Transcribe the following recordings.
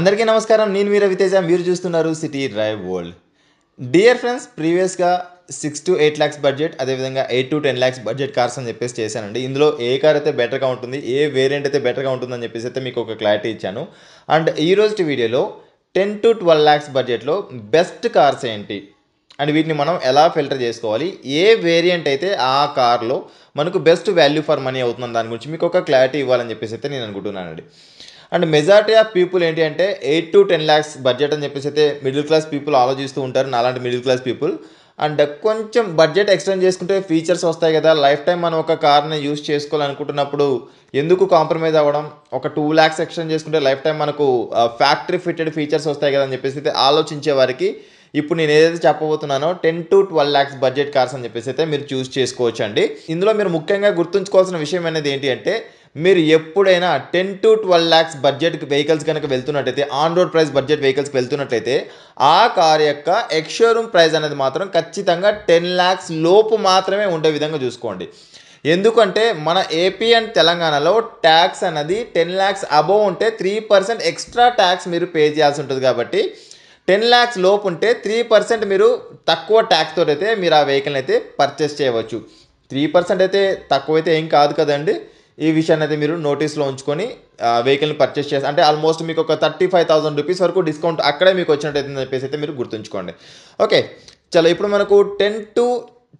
అందరికీ నమస్కారం. నేను మీ రవితేజ. మీరు చూస్తున్నారు city drive world. Dear friends, ప్రీవియస్గా 6 to 8 lakhs బడ్జెట్, అదేవిధంగా 8 to 10 lakhs బడ్జెట్ కార్స్ అని చెప్పేసి చేశానండి. ఇందులో ఏ కార్ అయితే బెటర్గా ఉంటుంది, ఏ వేరియంట్ అయితే బెటర్గా ఉంటుందని చెప్పేసి అయితే మీకు ఒక క్లారిటీ ఇచ్చాను. అండ్ ఈ రోజు వీడియోలో 10 to 12 lakhs బడ్జెట్లో బెస్ట్ కార్స్ ఏంటి అండ్ వీటిని మనం ఎలా ఫిల్టర్ చేసుకోవాలి, ఏ వేరియంట్ అయితే ఆ కార్లో మనకు బెస్ట్ వాల్యూ ఫర్ మనీ అవుతుందని దాని గురించి మీకు ఒక క్లారిటీ ఇవ్వాలని చెప్పేసి అయితే నేను అనుకుంటున్నానండి. అండ్ మెజారిటీ ఆఫ్ పీపుల్ ఏంటి అంటే 8 to 10 lakhs బడ్జెట్ అని చెప్పేసి అయితే మిడిల్ క్లాస్ పీపుల్ ఆలోచిస్తూ ఉంటారు, నాలాంటి మిడిల్ క్లాస్ పీపుల్. అండ్ కొంచెం బడ్జెట్ ఎక్స్టెండ్ చేసుకుంటే ఫీచర్స్ వస్తాయి కదా, లైఫ్ టైం మనం ఒక కార్ని యూస్ చేసుకోవాలనుకుంటున్నప్పుడు ఎందుకు కాంప్రమైజ్ అవ్వడం, ఒక 2 lakhs ఎక్స్టెండ్ చేసుకుంటే లైఫ్ టైం మనకు ఫ్యాక్టరీ ఫిట్టెడ్ ఫీచర్స్ వస్తాయి కదా అని చెప్పేసి అయితే ఆలోచించే వారికి ఇప్పుడు నేను ఏదైతే చెప్పబోతున్నానో 10 to 12 lakhs బడ్జెట్ కార్స్ అని చెప్పేసి అయితే మీరు చూస్ చేసుకోవచ్చు అండి. ఇందులో మీరు ముఖ్యంగా గుర్తుంచుకోవాల్సిన విషయం అనేది ఏంటి అంటే, మీరు ఎప్పుడైనా 10 to 12 lakhs బడ్జెట్ వెహికల్స్ కనుక వెళ్తున్నట్టయితే, ఆన్ రోడ్ ప్రైస్ బడ్జెట్ వెహికల్స్కి వెళ్తున్నట్లయితే ఆ కార్ యొక్క ఎక్స్ షోరూమ్ ప్రైస్ అనేది మాత్రం ఖచ్చితంగా 10 lakhs లోపు మాత్రమే ఉండే విధంగా చూసుకోండి. ఎందుకంటే మన ఏపీ అండ్ తెలంగాణలో ట్యాక్స్ అనేది 10 lakhs అబోవ్ ఉంటే 3% ఎక్స్ట్రా ట్యాక్స్ మీరు పే చేయాల్సి ఉంటుంది. కాబట్టి 10 lakhs లోపు ఉంటే 3% మీరు తక్కువ ట్యాక్స్ తోటి అయితే మీరు ఆ వెహికల్ని అయితే పర్చేస్ చేయవచ్చు. 3% అయితే తక్కువైతే ఏం కాదు కదండి. ఈ విషయాన్ని అయితే మీరు నోటీస్లో ఉంచుకొని వెహికల్ని పర్చేస్ చేసి అంటే ఆల్మోస్ట్ మీకు ఒక 35,000 రూపీస్ వరకు డిస్కౌంట్ అక్కడే మీకు వచ్చినట్టయితే చెప్పేసి అయితే మీరు గుర్తుంచుకోండి. ఓకే, చలో ఇప్పుడు మనకు 10 to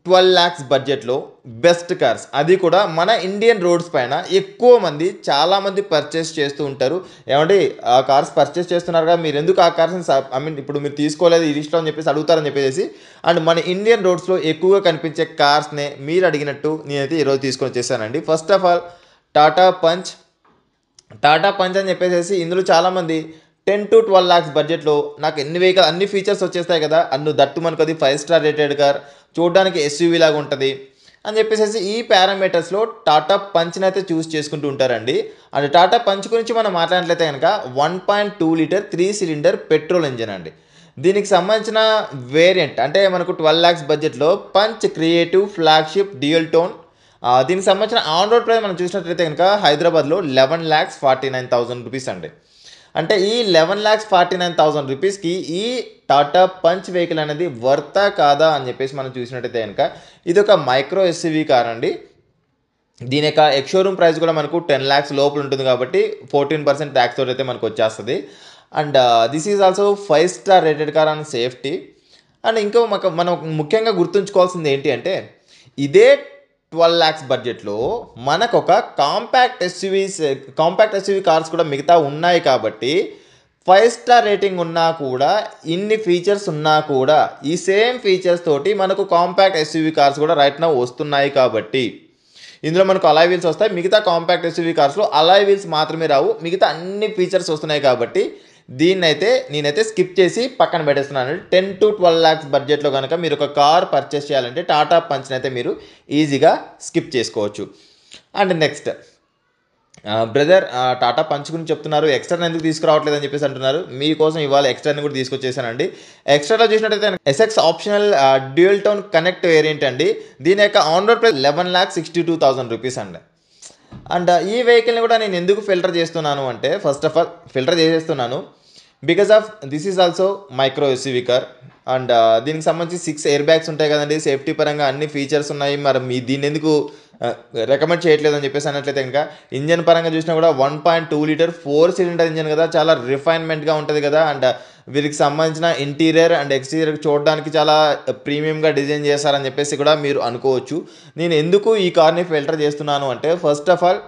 12 lakhs బడ్జెట్లో బెస్ట్ కార్స్, అది కూడా మన ఇండియన్ రోడ్స్ పైన ఎక్కువ మంది చాలామంది పర్చేస్ చేస్తూ ఉంటారు. ఏమంటే ఆ కార్స్ పర్చేస్ చేస్తున్నారుగా, మీరు ఎందుకు ఆ కార్స్ని ఇప్పుడు మీరు తీసుకోలేదు ఈ లిస్ట్లో అని చెప్పేసి అడుగుతారని చెప్పేసి. అండ్ మన ఇండియన్ రోడ్స్లో ఎక్కువగా కనిపించే కార్స్నే మీరు అడిగినట్టు నేనైతే ఈరోజు తీసుకొని వచ్చేసానండి. First of all Tata punch. Tata punch అని చెప్పేసి ఇందులో చాలామంది 10 to 12 lakhs బడ్జెట్లో నాకు అన్ని ఫీచర్స్ వచ్చేస్తాయి కదా, దట్టు మనకు అది 5 star రేటెడ్ కార్, చూడడానికి ఎస్యూవీ లాగా ఉంటుంది అని చెప్పేసి ఈ పారామీటర్స్లో టాటా పంచ్ని అయితే చూస్ చేసుకుంటూ ఉంటారండి. అండ్ టాటా పంచ్ గురించి మనం మాట్లాడినట్లయితే కనుక 1.2 లీటర్ 3 cylinder పెట్రోల్ ఇంజిన్ అండి. దీనికి సంబంధించిన వేరియంట్ అంటే మనకు 12 lakhs బడ్జెట్లో punch creative flagship dual tone. దీనికి సంబంధించిన ఆన్ రోడ్ ప్రైస్ మనం చూసినట్లయితే కనుక హైదరాబాద్లో 11,49,000 రూపీస్ అండి. అంటే ఈ 11,49,000 రూపీస్కి ఈ టాటా పంచ్ వెహికల్ అనేది వర్తా కాదా అని చెప్పేసి మనం చూసినట్టయితే కనుక ఇది ఒక మైక్రో ఎస్యూవీ కార్ అండి. దీని యొక్క ఎక్స్ షోరూమ్ ప్రైస్ కూడా మనకు 10 lakhs లోపల ఉంటుంది కాబట్టి 14% ట్యాక్స్ తోటి అయితే మనకు వచ్చేస్తుంది. And this is also 5 star rated car on safety. And ఇంకో మనం ముఖ్యంగా గుర్తుంచుకోవాల్సింది ఏంటి అంటే, ఇదే 12 lakhs బడ్జెట్లో మనకు ఒక కాంపాక్ట్ ఎస్యూవీ కార్స్ కూడా మిగతా ఉన్నాయి కాబట్టి 5 star రేటింగ్ ఉన్నా కూడా, ఇన్ని ఫీచర్స్ ఉన్నా కూడా ఈ సేమ్ ఫీచర్స్ తోటి మనకు కాంపాక్ట్ ఎస్యూవీ కార్స్ కూడా రైట్ నౌ వస్తున్నాయి. కాబట్టి ఇందులో మనకు అలాయ్ వీల్స్ వస్తాయి. మిగతా కాంపాక్ట్ ఎస్యూవీ కార్స్లో అలాయ్ వీల్స్ మాత్రమే రావు, మిగతా అన్ని ఫీచర్స్ వస్తున్నాయి. కాబట్టి నేనైతే స్కిప్ చేసి పక్కన పెట్టేస్తున్నాను. 10 to 12 lakhs బడ్జెట్లో కనుక మీరు ఒక కార్ పర్చేస్ చేయాలంటే టాటా పంచ్ని అయితే మీరు ఈజీగా స్కిప్ చేసుకోవచ్చు. And next brother, Tata punch గురించి చెప్తున్నారు, ఎక్స్ట్రా ఎందుకు తీసుకురావట్లేదు అని చెప్పేసి అంటున్నారు. మీకోసం ఇవాళ ఎక్స్ట్రాని కూడా తీసుకొచ్చేసానండి. ఎక్స్ట్రాలో చూసినట్టయితే SX optional dual tone connect variant అండి. దీని యొక్క ఆన్ రోడ్ ప్రైస్ 11,62,000 రూపీస్ అండి. అండ్ ఈ వెహికల్ని కూడా నేను ఎందుకు ఫిల్టర్ చేస్తున్నాను అంటే, ఫస్ట్ ఆఫ్ ఆల్ ఫిల్టర్ చేసేస్తున్నాను because of this is also micro SUV car. And దీనికి సంబంధించి 6 air bags ఉంటాయి కదండి, సేఫ్టీ పరంగా అన్ని ఫీచర్స్ ఉన్నాయి. మరి దీన్ని ఎందుకు రికమెండ్ చేయట్లేదు అని చెప్పేసి అన్నట్లయితే ఇంకా ఇంజన్ పరంగా చూసినా కూడా 1.2 లీటర్ 4 cylinder ఇంజన్ కదా, చాలా రిఫైన్మెంట్గా ఉంటుంది కదా. అండ్ వీరికి సంబంధించిన ఇంటీరియర్ అండ్ ఎక్స్టీరియర్ చూడడానికి చాలా ప్రీమియంగా డిజైన్ చేస్తారని చెప్పేసి కూడా మీరు అనుకోవచ్చు. నేను ఎందుకు ఈ కార్ని ఫిల్టర్ చేస్తున్నాను అంటే, ఫస్ట్ ఆఫ్ ఆల్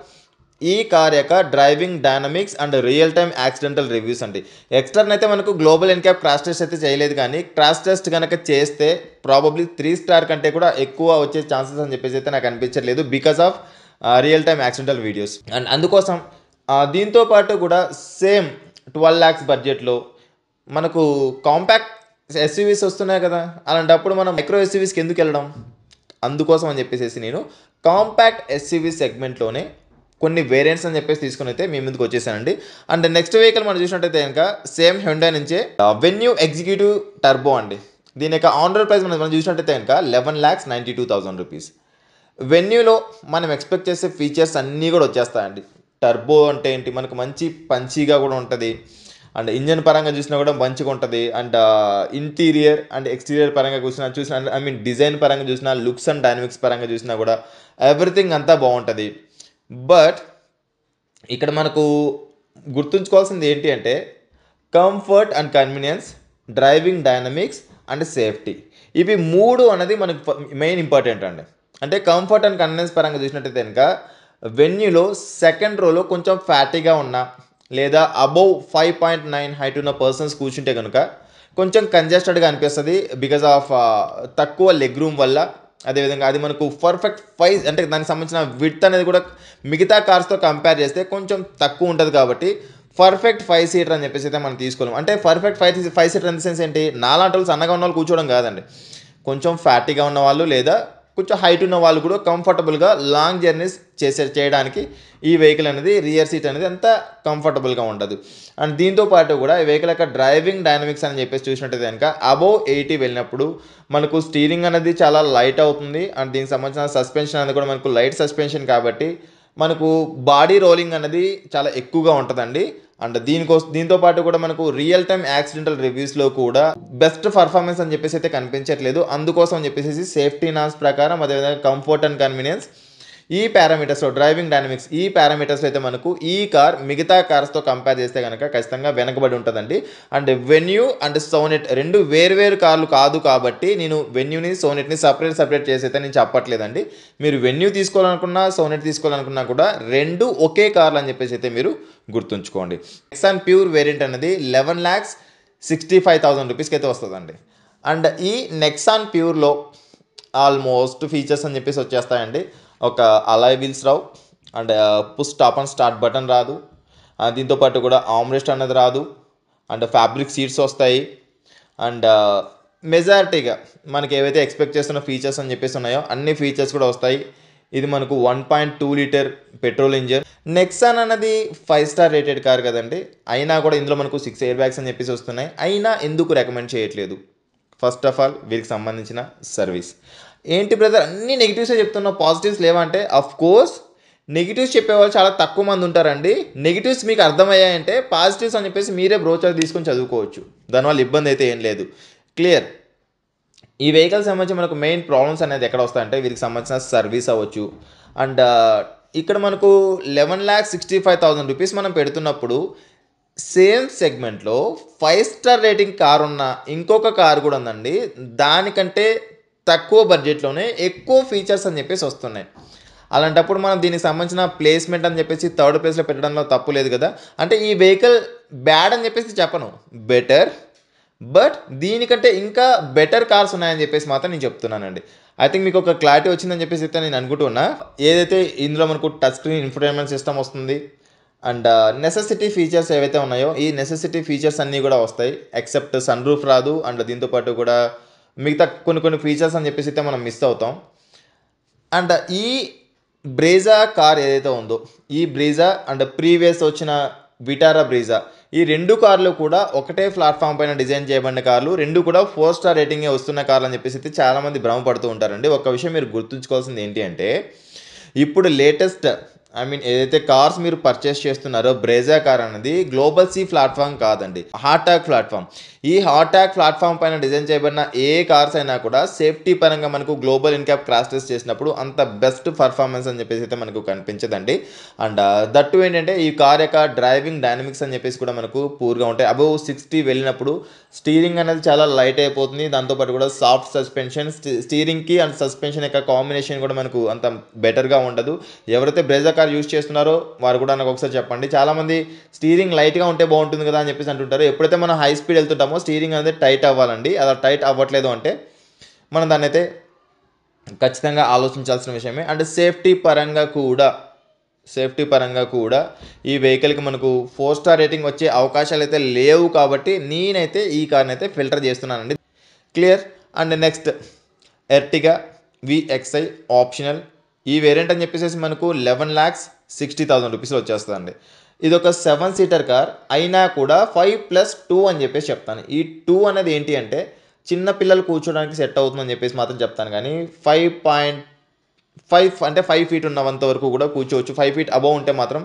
ఈ కార్ యొక్క driving dynamics and real time accidental reviews అండి. ఎక్స్టర్న్ అయితే మనకు గ్లోబల్ ఎన్క్యాప్ క్రాష్ టెస్ట్ అయితే చేయలేదు, కానీ క్రాష్ టెస్ట్ కనుక చేస్తే ప్రాబబ్లీ 3 star కంటే కూడా ఎక్కువ వచ్చే ఛాన్సెస్ అని చెప్పేసి అయితే నాకు అనిపించట్లేదు, because of real time accidental videos. And అందుకోసం దీంతో పాటు కూడా సేమ్ 12 lakhs బడ్జెట్లో మనకు కాంపాక్ట్ ఎస్యూవీస్ వస్తున్నాయి కదా, అలాంటప్పుడు మనం మైక్రో ఎస్యూవీస్కి ఎందుకు వెళ్ళడం, అందుకోసం అని చెప్పేసి నేను కాంపాక్ట్ ఎస్యూవీ సెగ్మెంట్లోనే కొన్ని వేరియంట్స్ అని చెప్పేసి తీసుకుని అయితే మీ ముందుకు వచ్చేసానండి. అండ్ నెక్స్ట్ వెహికల్ మనం చూసినట్టయితే కనుక సేమ్ హ్యుండై నుంచే వెన్యూ ఎగ్జిక్యూటివ్ టర్బో అండి. దీని యొక్క ఆన్ రోడ్ ప్రైస్ మనం చూసినట్టయితే కనుక 11,92,000 రూపీస్. వెన్యూలో మనం ఎక్స్పెక్ట్ చేసే ఫీచర్స్ అన్నీ కూడా వచ్చేస్తాయండి. టర్బో అంటే ఏంటి, మనకు మంచి పంచీగా కూడా ఉంటుంది. అండ్ ఇంజన్ పరంగా చూసినా కూడా మంచిగా ఉంటుంది. అండ్ ఇంటీరియర్ అండ్ ఎక్స్టీరియర్ పరంగా చూసినా ఐ మీన్ డిజైన్ పరంగా చూసినా, లుక్స్ అండ్ డైనమిక్స్ పరంగా చూసినా కూడా ఎవ్రీథింగ్ అంతా బాగుంటుంది. బట్ ఇక్కడ మనకు గుర్తుంచుకోవాల్సింది ఏంటి అంటే comfort and convenience, driving dynamics and safety. ఇవి మూడు అనేది మనకు మెయిన్ ఇంపార్టెంట్ అండి. అంటే కంఫర్ట్ అండ్ కన్వీనియన్స్ పరంగా చూసినట్టయితే కనుక వెన్యూలో సెకండ్ రోలో కొంచెం ఫ్యాటీగా ఉన్న లేదా అబౌవ్ 5.9 హైట్ ఉన్న పర్సన్స్ కూర్చుంటే కనుక కొంచెం కంజెస్టెడ్గా అనిపిస్తుంది బికాజ్ ఆఫ్ తక్కువ లెగ్ రూమ్ వల్ల. అదేవిధంగా అది మనకు పర్ఫెక్ట్ 5 అంటే దానికి సంబంధించిన విడ్త్ అనేది కూడా మిగతా కార్స్తో కంపేర్ చేస్తే కొంచెం తక్కువ ఉంటుంది. కాబట్టి పర్ఫెక్ట్ 5 సీటర్ అని చెప్పేసి అయితే మనం తీసుకోలేము. అంటే perfect 5 seater in the sense ఏంటి, నాలాంటి వాళ్ళు సన్నగా ఉన్న వాళ్ళు కూర్చోవడం కాదండి, కొంచెం ఫ్యాటీగా ఉన్న వాళ్ళు లేదా కొంచెం హైట్ ఉన్న వాళ్ళు కూడా కంఫర్టబుల్గా లాంగ్ జర్నీస్ చేయడానికి ఈ వెహికల్ అనేది రియర్ సీట్ అనేది అంత కంఫర్టబుల్గా ఉండదు. అండ్ దీంతో పాటు కూడా ఈ వెహికల్ యొక్క డ్రైవింగ్ డైనమిక్స్ అని చెప్పేసి చూసినట్టయితే కనుక అబౌవ్ 80 వెళ్ళినప్పుడు మనకు స్టీరింగ్ అనేది చాలా లైట్ అవుతుంది. అండ్ దీనికి సంబంధించిన సస్పెన్షన్ అనేది కూడా మనకు లైట్ సస్పెన్షన్ కాబట్టి మనకు బాడీ రోలింగ్ అనేది చాలా ఎక్కువగా ఉంటుందండి. అండ్ దీంతో పాటు కూడా మనకు రియల్ టైమ్ యాక్సిడెంటల్ రివ్యూస్లో కూడా బెస్ట్ పర్ఫార్మెన్స్ అని చెప్పేసి అయితే కనిపించట్లేదు. అందుకోసం అని చెప్పేసి సేఫ్టీ నామ్స్ ప్రకారం అదేవిధంగా కంఫర్ట్ అండ్ కన్వీనియన్స్ ఈ పారామీటర్స్లో, డ్రైవింగ్ డైనమిక్స్ ఈ పారామీటర్స్లో అయితే మనకు ఈ కార్ మిగతా కార్స్తో కంపేర్ చేస్తే కనుక ఖచ్చితంగా వెనకబడి ఉంటుందండి. అండ్ వెన్యూ అండ్ సోనెట్ రెండు వేరు కార్లు కాదు కాబట్టి నేను వెన్యూని సోనెట్ని సపరేట్ చేసి అయితే నేను చెప్పట్లేదండి. మీరు వెన్యూ తీసుకోవాలనుకున్నా సోనెట్ తీసుకోవాలనుకున్నా కూడా రెండు ఒకే కార్లు అని చెప్పేసి అయితే మీరు గుర్తుంచుకోండి. నెక్సాన్ ప్యూర్ వేరియంట్ అనేది 11,65,000 రూపీస్కి అయితే వస్తుందండి. అండ్ ఈ నెక్సాన్ ప్యూర్లో ఆల్మోస్ట్ ఫీచర్స్ అని చెప్పేసి వచ్చేస్తాయండి. ఒక alloy wheels Rao, and push stop and start button రాదు, దీంతోపాటు కూడా ఆమ్రెస్ట్ అనేది రాదు, అండ్ ఫ్యాబ్రిక్ సీట్స్ వస్తాయి. అండ్ మెజారిటీగా మనకి ఏవైతే ఎక్స్పెక్ట్ చేస్తున్న ఫీచర్స్ అని చెప్పేసి ఉన్నాయో అన్ని ఫీచర్స్ కూడా వస్తాయి. ఇది మనకు 1.2 లీటర్ పెట్రోల్ ఇంజన్. నెక్సాన్ అనేది 5 స్టార్ రేటెడ్ కార్ కదండి, అయినా కూడా ఇందులో మనకు 6 ఎయిర్ బ్యాగ్స్ అని చెప్పేసి వస్తున్నాయి. అయినా ఎందుకు రికమెండ్ చేయట్లేదు? ఫస్ట్ ఆఫ్ ఆల్ వీరికి సంబంధించిన సర్వీస్ ఏంటి బ్రదర్, అన్ని నెగిటివ్సే చెప్తున్నావు, పాజిటివ్స్ లేవంటే అఫ్ కోర్స్ నెగిటివ్స్ చెప్పేవాళ్ళు చాలా తక్కువ మంది ఉంటారండి. నెగిటివ్స్ మీకు అర్థమయ్యాయంటే పాజిటివ్స్ అని చెప్పేసి మీరే బ్రోచర్ తీసుకొని చదువుకోవచ్చు, దానివల్ల ఇబ్బంది అయితే ఏం లేదు. క్లియర్. ఈ వెహికల్ సంబంధించి మనకు మెయిన్ ప్రాబ్లమ్స్ అనేది ఎక్కడ వస్తాయంటే వీరికి సంబంధించిన సర్వీస్ అవ్వచ్చు. అండ్ ఇక్కడ మనకు 11,65,000 రూపీస్ మనం పెడుతున్నప్పుడు సేమ్ సెగ్మెంట్లో 5 స్టార్ రేటింగ్ కార్ ఉన్న ఇంకొక కార్ కూడా ఉందండి, దానికంటే తక్కువ బడ్జెట్లోనే ఎక్కువ ఫీచర్స్ అని చెప్పేసి వస్తున్నాయి. అలాంటప్పుడు మనం దీనికి సంబంధించిన ప్లేస్మెంట్ అని చెప్పేసి థర్డ్ ప్లేస్లో పెట్టడంలో తప్పు లేదు కదా. అంటే ఈ వెహికల్ బ్యాడ్ అని చెప్పేసి చెప్పను, బెటర్, బట్ దీనికంటే ఇంకా బెటర్ కార్స్ ఉన్నాయని చెప్పేసి మాత్రం నేను చెప్తున్నానండి. ఐ థింక్ మీకు ఒక క్లారిటీ వచ్చిందని చెప్పేసి అయితే నేను అనుకుంటున్నా. ఏదైతే ఇందులో మనకు టచ్ స్క్రీన్ ఇన్ఫోటైన్మెంట్ సిస్టమ్ వస్తుంది, అండ్ నెసెసిటీ ఫీచర్స్ ఏవైతే ఉన్నాయో ఈ నెసెసిటీ ఫీచర్స్ అన్నీ కూడా వస్తాయి, ఎక్సెప్ట్ సన్ రూఫ్ రాదు. అండ్ దీంతోపాటు కూడా మిగతా కొన్ని ఫీచర్స్ అని చెప్పేసి అయితే మనం మిస్ అవుతాం. అండ్ ఈ బ్రేజా కార్ ఏదైతే ఉందో ఈ బ్రీజా అండ్ ప్రీవియస్ వచ్చిన విటారా బ్రీజా ఈ రెండు కార్లు కూడా ఒకటే ప్లాట్ఫామ్ పైన డిజైన్ చేయబడిన కార్లు, రెండు కూడా 4 స్టార్ రేటింగే వస్తున్న కార్లు అని చెప్పేసి అయితే చాలామంది భ్రమపడుతూ ఉంటారండి. ఒక విషయం మీరు గుర్తుంచుకోవాల్సింది ఏంటి అంటే ఇప్పుడు లేటెస్ట్ ఏదైతే కార్స్ మీరు పర్చేస్ చేస్తున్నారో బ్రేజా కార్ అనేది గ్లోబల్ సీ ప్లాట్ఫామ్ కాదండి, హార్టాగ్ ప్లాట్ఫామ్. ఈ హార్టాగ్ ప్లాట్ఫామ్ పైన డిజైన్ చేయబడిన ఏ కార్స్ అయినా కూడా సేఫ్టీ పరంగా మనకు గ్లోబల్ ఇన్క్యాప్ క్రాష్ టెస్ట్ చేసినప్పుడు అంత బెస్ట్ పర్ఫార్మెన్స్ అని చెప్పేసి అయితే మనకు కనిపించదండి. అండ్ దట్టు ఏంటంటే ఈ కార్ యొక్క డ్రైవింగ్ డైనమిక్స్ అని చెప్పేసి కూడా మనకు పూర్గా ఉంటాయి. అబౌవ్ 60 వెళ్ళినప్పుడు స్టీరింగ్ అనేది చాలా లైట్ అయిపోతుంది, దాంతోపాటు కూడా సాఫ్ట్ సస్పెన్షన్, స్టీరింగ్కి అండ్ సస్పెన్షన్ యొక్క కాంబినేషన్ కూడా మనకు అంత బెటర్గా ఉండదు. ఎవరైతే బ్రేజా కార్ యూజ్ చేస్తున్నారో వారు కూడా నాకు ఒకసారి చెప్పండి. చాలామంది స్టీరింగ్ లైట్గా ఉంటే బాగుంటుంది కదా అని చెప్పేసి అంటుంటారు. ఎప్పుడైతే మనం హై స్పీడ్ వెళ్తుంటామో స్టీరింగ్ అనేది టైట్ అవ్వాలండి, అలా టైట్ అవ్వట్లేదు అంటే మనం దాన్ని అయితే ఖచ్చితంగా ఆలోచించాల్సిన విషయమే. అండ్ సేఫ్టీ పరంగా కూడా ఈ వెహికల్కి మనకు 4 స్టార్ రేటింగ్ వచ్చే అవకాశాలు అయితే లేవు కాబట్టి నేనైతే ఈ కార్ని అయితే ఫిల్టర్ చేస్తున్నానండి. Clear. And next Ertiga VXI optional. ఈ వేరియంట్ అని చెప్పేసి మనకు 11,60,000 రూపీస్లో వచ్చేస్తుందండి. ఇది ఒక 7 సీటర్ కార్ అయినా కూడా 5+2 అని చెప్పేసి చెప్తాను. ఈ 2 అనేది ఏంటి అంటే చిన్న పిల్లలు కూర్చోడానికి సెట్ అవుతుందని చెప్పేసి మాత్రం చెప్తాను, కానీ 5 ఫీట్ ఉన్నంత వరకు కూడా కూర్చోవచ్చు. 5 ఫీట్ అబవ్ ఉంటే మాత్రం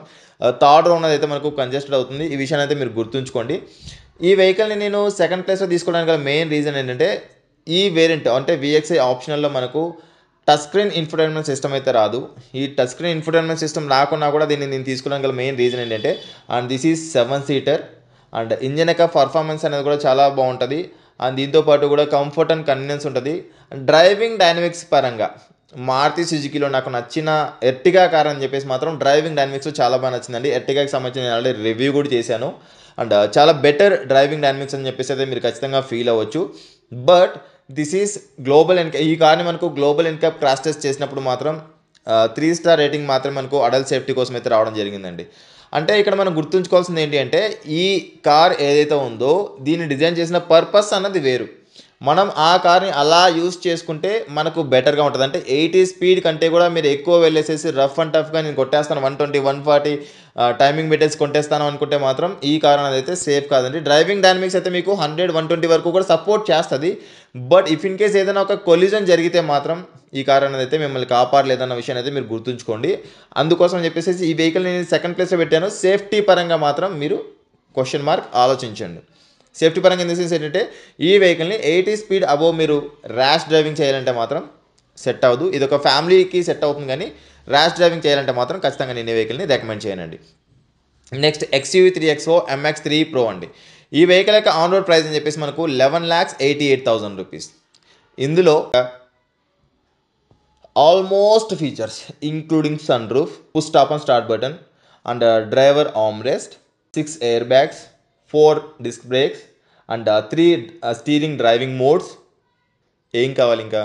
థర్డ్ రో ఉన్నదైతే మనకు కంజెస్టెడ్ అవుతుంది. ఈ విషయాన్ని అయితే మీరు గుర్తుంచుకోండి. ఈ వెహికల్ని నేను సెకండ్ ప్లేస్లో తీసుకోవడానికి గల మెయిన్ రీజన్ ఏంటంటే ఈ వేరియంట్ అంటే VXI ఆప్షనల్లో మనకు టచ్ స్క్రీన్ ఇన్ఫోటైన్మెంట్ సిస్టమ్ అయితే రాదు. ఈ టచ్ స్క్రీన్ ఇన్ఫోటైన్మెంట్ సిస్టమ్ రాకున్నా కూడా దీన్ని నేను తీసుకోవడానికి గల మెయిన్ రీజన్ ఏంటంటే and this is 7 seater and engine యొక్క పర్ఫార్మెన్స్ అనేది కూడా చాలా బాగుంటుంది. అండ్ దీంతో పాటు కూడా కంఫర్ట్ అండ్ కన్వీనియన్స్ ఉంటుంది. డ్రైవింగ్ డైనమిక్స్ పరంగా మారుతి సుజుకిలో నాకు నచ్చిన ఎర్టిగా కార్ అని చెప్పేసి మాత్రం డ్రైవింగ్ డైనమిక్స్ చాలా బాగా నచ్చిందండి. ఎర్టిగాకి సంబంధించిన నేను ఆల్రెడీ రివ్యూ కూడా చేశాను. అండ్ చాలా బెటర్ డ్రైవింగ్ డైనమిక్స్ అని చెప్పేసి అయితే మీరు ఖచ్చితంగా ఫీల్ అవ్వచ్చు. But this is global NCAP. ఈ కార్ని మనకు గ్లోబల్ ఎన్క్యాప్ క్రాష్ టెస్ట్ చేసినప్పుడు మాత్రం 3 స్టార్ రేటింగ్ మాత్రం మనకు అడల్ట్ సేఫ్టీ కోసం అయితే రావడం జరిగిందండి. అంటే ఇక్కడ మనం గుర్తుంచుకోవాల్సింది ఏంటి అంటే ఈ కార్ ఏదైతే ఉందో దీన్ని డిజైన్ చేసిన పర్పస్ అన్నది వేరు. మనం ఆ కార్ని అలా యూస్ చేసుకుంటే మనకు బెటర్గా ఉంటుంది. అంటే 80 స్పీడ్ కంటే కూడా మీరు ఎక్కువ వెళ్ళేసేసి రఫ్ అండ్ టఫ్గా నేను కొట్టేస్తాను 120 140 టైమింగ్ పెట్టేసి కొట్టేస్తాను అనుకుంటే మాత్రం ఈ కార్ అనేది అయితే సేఫ్ కాదండి. డ్రైవింగ్ డైనమిక్స్ అయితే మీకు 100 120 వరకు కూడా సపోర్ట్ చేస్తుంది. బట్ ఇఫ్ ఇన్ కేస్ ఏదైనా ఒక కొలిజన్ జరిగితే మాత్రం ఈ కార్ అనేది అయితే మిమ్మల్ని కాపాడలేదన్న విషయాన్ని అయితే మీరు గుర్తుంచుకోండి. అందుకోసం అని చెప్పేసి ఈ వెహికల్ నేను సెకండ్ ప్లేస్లో పెట్టాను. సేఫ్టీ పరంగా మాత్రం మీరు క్వశ్చన్ మార్క్ ఆలోచించండి. సేఫ్టీ పరంగా ఇన్ ద సెన్స్ ఏంటంటే ఈ వెహికల్ని 80 స్పీడ్ అబోవ్ మీరు ర్యాష్ డ్రైవింగ్ చేయాలంటే మాత్రం సెట్ అవ్వదు. ఇది ఒక ఫ్యామిలీకి సెట్ అవుతుంది కానీ ర్యాష్ డ్రైవింగ్ చేయాలంటే మాత్రం ఖచ్చితంగా నేను ఈ వెహికల్ని రికమెండ్ చేయనండి. Next XUV 3XO MX3 Pro అండి. ఈ వెహికల్ యొక్క ఆన్ రోడ్ ప్రైస్ అని చెప్పేసి మనకు 11,88,000 రూపీస్. ఇందులో almost features including sunroof, push stop and start button and driver armrest, 6 airbags, 4 disc brakes and 3 steering driving modes. ఏం కావాలి ఇంకా?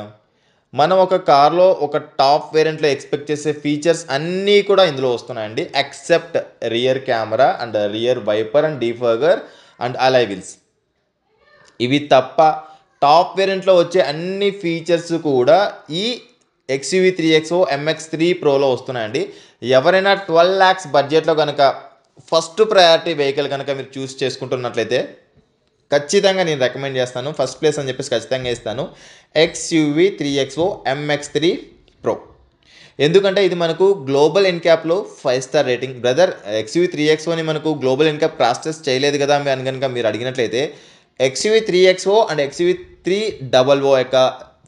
మనం ఒక కార్లో ఒక టాప్ వేరియంట్లో ఎక్స్పెక్ట్ చేసే ఫీచర్స్ అన్నీ కూడా ఇందులో వస్తున్నాయండి. Except rear camera and rear wiper and defogger and alloy wheels. ఇవి తప్ప టాప్ వేరియంట్లో వచ్చే అన్ని ఫీచర్స్ కూడా ఈ XUV 3XO MX3 Proలో వస్తున్నాయండి. ఎవరైనా 12 lakhs బడ్జెట్లో కనుక ఫస్ట్ ప్రయారిటీ వెహికల్ కనుక మీరు చూస్ చేసుకుంటున్నట్లయితే ఖచ్చితంగా నేను రికమెండ్ చేస్తాను. ఫస్ట్ ప్లేస్ అని చెప్పేసి ఖచ్చితంగా ఇస్తాను XUV 3XO MX3 Pro. ఎందుకంటే ఇది మనకు గ్లోబల్ ఎన్క్యాప్లో 5 స్టార్ రేటింగ్. బ్రదర్ XUV 3XOని మనకు గ్లోబల్ ఎన్క్యాప్ క్రాష్ టెస్ట్ చేయలేదు కదా అని కనుక మీరు అడిగినట్లయితే XUV 3XO అండ్ XUV 300 యొక్క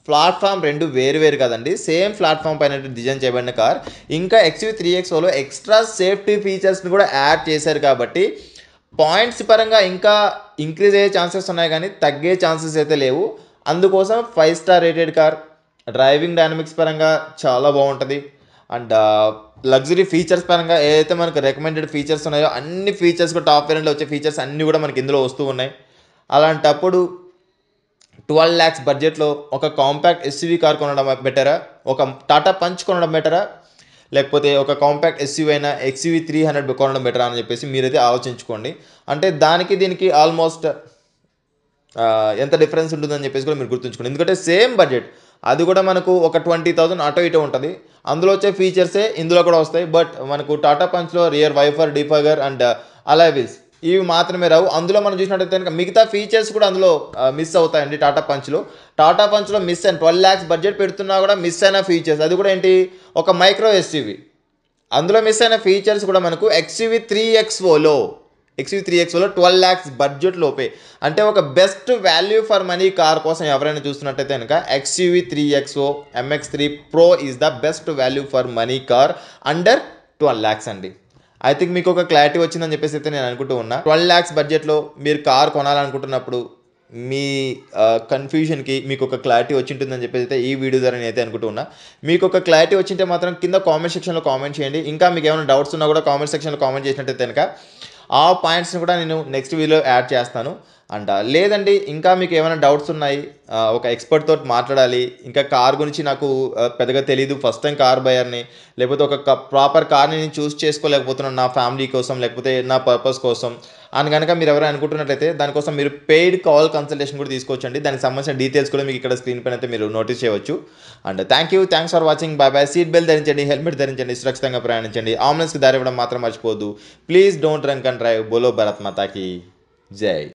ప్లాట్ఫామ్ రెండు వేరు కదండి. సేమ్ ప్లాట్ఫామ్ పైన డిజైన్ చేయబడిన కార్. ఇంకా XUV 3XOలో ఎక్స్ట్రా సేఫ్టీ ఫీచర్స్ని కూడా యాడ్ చేశారు కాబట్టి పాయింట్స్ పరంగా ఇంకా ఇంక్రీజ్ అయ్యే ఛాన్సెస్ ఉన్నాయి కానీ తగ్గే ఛాన్సెస్ అయితే లేవు. అందుకోసం 5 star rated car. Driving dynamics పరంగా చాలా బాగుంటుంది. అండ్ లగ్జరీ ఫీచర్స్ పరంగా ఏదైతే మనకు రికమెండెడ్ ఫీచర్స్ ఉన్నాయో అన్ని ఫీచర్స్ కూడా టాప్ వేరియంట్లో వచ్చే ఫీచర్స్ అన్నీ కూడా మనకి ఇందులో వస్తూ ఉన్నాయి. అలాంటప్పుడు 12 lakhs బడ్జెట్లో ఒక కాంపాక్ట్ SUV కార్ కొనడం బెటరా, ఒక టాటా పంచ్ కొనడం బెటరా, లేకపోతే ఒక కాంపాక్ట్ SUV అయినా XUV 300 కొనడం బెటరా అని చెప్పేసి మీరైతే ఆలోచించుకోండి. అంటే దానికి దీనికి ఆల్మోస్ట్ ఎంత డిఫరెన్స్ ఉంటుందని చెప్పేసి కూడా మీరు గుర్తుంచుకోండి. ఎందుకంటే సేమ్ బడ్జెట్, అది కూడా మనకు ఒక 20,000 అటో ఇటో ఉంటుంది. అందులో వచ్చే ఫీచర్సే ఇందులో కూడా వస్తాయి. బట్ మనకు టాటా పంచ్లో rear wiper, defogger and alloy wheels ఇవి మాత్రమే రావు. అందులో మనం చూసినట్టయితే కనుక మిగతా ఫీచర్స్ కూడా అందులో మిస్ అవుతాయండి. టాటా పంచ్లో మిస్ అయిన 12 lakhs బడ్జెట్ పెడుతున్నా కూడా మిస్ అయిన ఫీచర్స్, అది కూడా ఏంటి, ఒక మైక్రో SUV. అందులో మిస్ అయిన ఫీచర్స్ కూడా మనకు XUV 3XOలో 12 lakhs బడ్జెట్ లోపే. అంటే ఒక best value for money car కోసం ఎవరైనా చూస్తున్నట్టయితే కనుక XUV 3XO MX3 Pro is the best value for money car under 12 lakhs అండి. ఐ థింక్ మీకు ఒక క్లారిటీ వచ్చిందని చెప్పేసి అయితే నేను అనుకుంటూ ఉన్నా. 12 lakhs బడ్జెట్లో మీరు కార్ కొనాలనుకుంటున్నప్పుడు మీ కన్ఫ్యూజన్కి మీకు ఒక క్లారిటీ వచ్చి ఉంటుందని చెప్పేసి అయితే ఈ వీడియో ద్వారా నేనైతే అనుకుంటూ ఉన్నా. మీకు ఒక క్లారిటీ వచ్చింటే మాత్రం కింద కామెంట్ సెక్షన్లో కామెంట్ చేయండి. ఇంకా మీకు ఏమైనా డౌట్స్ ఉన్నా కూడా కామెంట్ సెక్షన్లో కామెంట్ చేసినట్టయితే కనుక ఆ పాయింట్స్ని కూడా నేను నెక్స్ట్ వీడియోలో యాడ్ చేస్తాను. అంట లేదండి ఇంకా మీకు ఏమైనా డౌట్స్ ఉన్నాయి, ఒక ఎక్స్పర్ట్ తోటి మాట్లాడాలి, ఇంకా కార్ గురించి నాకు పెద్దగా తెలియదు, ఫస్ట్ టైం కార్ బయర్ని, లేకపోతే ఒక ప్రాపర్ కార్ని నేను చూస్ చేసుకోలేకపోతున్నాను నా ఫ్యామిలీ కోసం లేకపోతే నా పర్పస్ కోసం అని కనుక మీరు ఎవరైనా అనుకుంటున్నట్లయితే దానికోసం మీరు పెయిడ్ కాల్ కన్సల్టేషన్ కూడా తీసుకోవచ్చండి. దానికి సంబంధించిన డీటెయిల్స్ కూడా మీకు ఇక్కడ స్క్రీన్ పైన అయితే మీరు నోటీస్ చేయవచ్చు. And thanks for watching. Bye. Seat belt ధరించండి, హెల్మెట్ ధరించండి, సురక్షితంగా ప్రయాణించండి, అంబులెన్స్కి దారి ఇవ్వడం మాత్రం మర్చిపోవద్దు. Please don't drunk and drive. బోలో భారత్ మాతాకి జై.